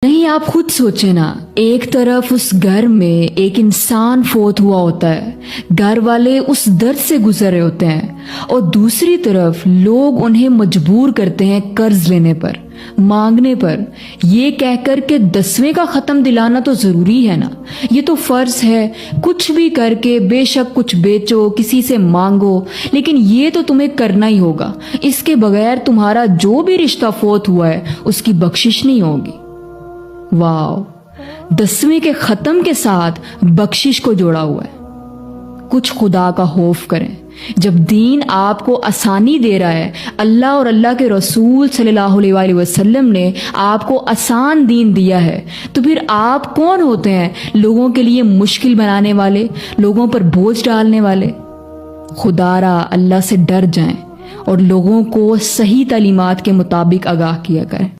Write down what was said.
नहीं, आप खुद सोचे ना, एक तरफ उस घर में एक इंसान फोत हुआ होता है, घर वाले उस दर्द से गुजर रहे होते हैं, और दूसरी तरफ लोग उन्हें मजबूर करते हैं कर्ज लेने पर, मांगने पर, ये कहकर के 10वें का खत्म दिलाना तो जरूरी है ना, ये तो फर्ज है, कुछ भी करके बेशक कुछ बेचो, किसी से मांगो, लेकिन ये तो तुम्हें करना ही होगा, इसके बगैर तुम्हारा जो भी रिश्ता फोत हुआ है उसकी बख्शिश नहीं होगी। वाह, 10वें के खत्म के साथ बख्शिश को जोड़ा हुआ है। कुछ खुदा का खौफ करें, जब दीन आपको आसानी दे रहा है, अल्लाह और अल्लाह के रसूल सल्लल्लाहु अलैहि वसल्लम ने आपको आसान दीन दिया है, तो फिर आप कौन होते हैं लोगों के लिए मुश्किल बनाने वाले, लोगों पर बोझ डालने वाले। खुदारा अल्लाह से डर जाएं और लोगों को सही तालीमात के मुताबिक आगाह किया करें।